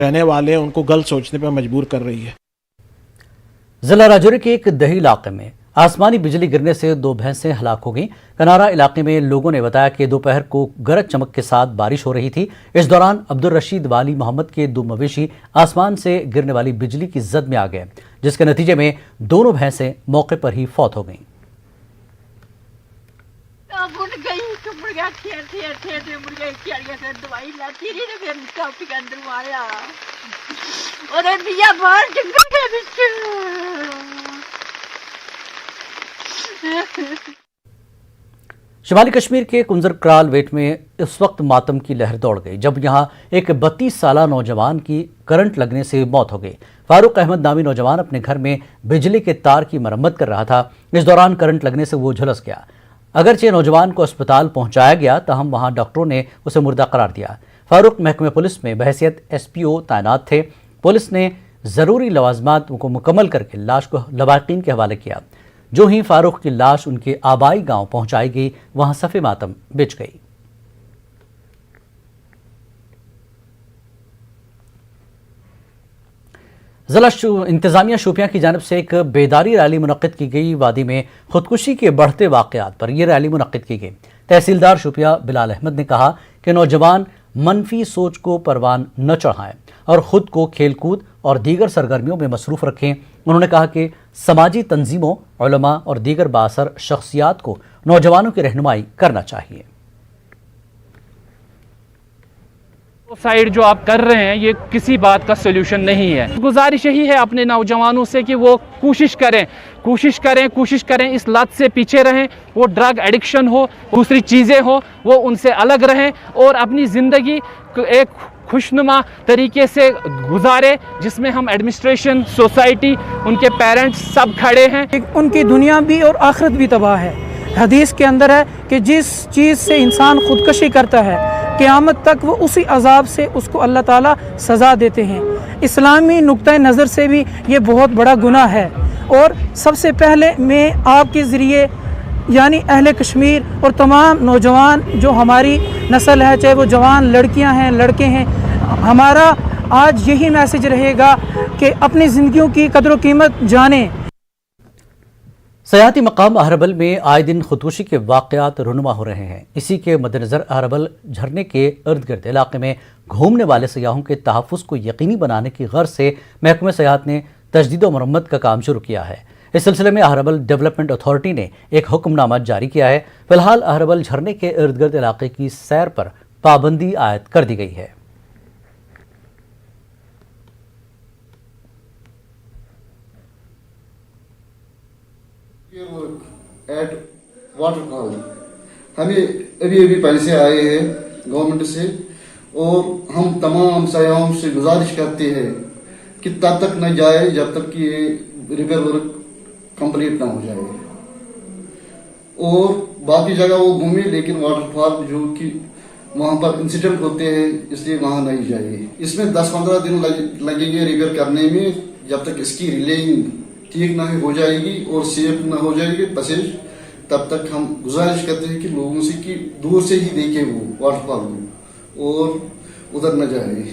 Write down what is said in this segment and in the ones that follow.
رہنے والے ان کو غلط سوچنے پہ مجبور کر رہی ہے۔ ضلع راجوری کے ایک دیہی علاقے میں آسمانی بجلی گرنے سے 2 بھینسیں ہلاک ہو گئیں۔ کنارا علاقے میں لوگوں نے بتایا کہ دوپہر کو گرج چمک کے ساتھ بارش ہو رہی تھی۔ اس دوران عبدالرشید والی محمد کے 2 مویشی آسمان سے گرنے والی بجلی کی زد میں آ گئے، جس کے نتیجے میں دونوں بھینسیں موقع پر ہی فوت ہو گئیں۔ شمالی کشمیر کے کنزر کرال ویٹ میں اس وقت ماتم کی لہر دوڑ گئی جب یہاں ایک 32 سالہ نوجوان کی کرنٹ لگنے سے موت ہو گئی۔ فاروق احمد نامی نوجوان اپنے گھر میں بجلی کے تار کی مرمت کر رہا تھا۔ اس دوران کرنٹ لگنے سے وہ جھلس گیا۔ اگرچہ نوجوان کو اسپتال پہنچایا گیا تاہم وہاں ڈاکٹروں نے اسے مردہ قرار دیا۔ فاروق محکمہ پولیس میں بحیثیت SPO تعینات تھے۔ پولیس نے ضروری لوازمات کو مکمل کر کے لاش کو لواحقین کے حوالے کیا۔ جو ہی فاروق کی لاش ان کے آبائی گاؤں پہنچائی گئی، وہاں صف ماتم بچھ گئی۔ ضلع انتظامیہ شوپیاں کی جانب سے ایک بیداری ریلی منعقد کی گئی۔ وادی میں خودکشی کے بڑھتے واقعات پر یہ ریلی منعقد کی گئی۔ تحصیلدار شوپیاں بلال احمد نے کہا کہ نوجوان منفی سوچ کو پروان نہ چڑھائیں اور خود کو کھیل کود اور دیگر سرگرمیوں میں مصروف رکھیں۔ انہوں نے کہا کہ سماجی تنظیموں، علماء اور دیگر بااثر شخصیات کو نوجوانوں کی رہنمائی کرنا چاہیے۔ سائیڈ جو آپ کر رہے ہیں یہ کسی بات کا سولوشن نہیں ہے۔ گزارش یہی ہے اپنے نوجوانوں سے کہ وہ کوشش کریں اس لت سے پیچھے رہیں۔ وہ ڈرگ ایڈکشن ہو، دوسری چیزیں ہو، وہ ان سے الگ رہیں اور اپنی زندگی ایک خوشنما طریقے سے گزارے جس میں ہم ایڈمنسٹریشن، سوسائٹی، ان کے پیرنٹس سب کھڑے ہیں۔ ان کی دنیا بھی اور آخرت بھی تباہ ہے۔ حدیث کے اندر ہے کہ جس چیز سے انسان خودکشی کرتا ہے قیامت تک وہ اسی عذاب سے اس کو اللہ تعالیٰ سزا دیتے ہیں۔ اسلامی نقطۂ نظر سے بھی یہ بہت بڑا گناہ ہے، اور سب سے پہلے میں آپ کے ذریعے یعنی اہل کشمیر اور تمام نوجوان جو ہماری نسل ہے، چاہے وہ جوان لڑکیاں ہیں لڑکے ہیں، ہمارا آج یہی میسج رہے گا کہ اپنی زندگیوں کی قدر و قیمت جانیں۔ سیاحتی مقام اہربل میں آئے دن خودکشی کے واقعات رونما ہو رہے ہیں۔ اسی کے مد نظر اہربل جھرنے کے ارد گرد علاقے میں گھومنے والے سیاحوں کے تحفظ کو یقینی بنانے کی غرض سے محکمہ سیاحت نے تجدید و مرمت کا کام شروع کیا ہے۔ اس سلسلے میں اہربل ڈیولپمنٹ اتھارٹی نے ایک حکم نامہ جاری کیا ہے۔ فی الحال اہربل جھرنے کے ارد گرد علاقے کی سیر پر پابندی عائد کر دی گئی ہے۔ ایٹ واٹر فال ہمیں ابھی پیسے آئے ہیں گورنمنٹ سے، اور ہم تمام سیاحوں سے گزارش کرتے ہیں کہ تب تک نہ جائے جب تک کہ یہ ریپیئر ورک کمپلیٹ نہ ہو جائے، اور باقی جگہ وہ گھومے لیکن واٹر فال جو کہ وہاں پر انسیڈنٹ ہوتے ہیں اس لیے وہاں نہیں جائے۔ اس میں 10-15 دن لگیں گے ریپیئر کرنے میں، جب تک اس کی ریلنگ ٹھیک نہ ہو جائے گی اور سیف نہ ہو جائے گی پیسیج، تب تک ہم گزارش کرتے ہیں کہ لوگوں سے کہ دور سے ہی دیکھیں وہ واٹر فال کو اور ادھر نہ جائے۔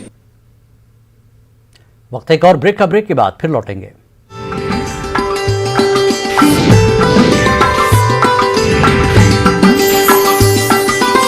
وقت ایک اور بریک کا، بریک کے بعد پھر لوٹیں گے۔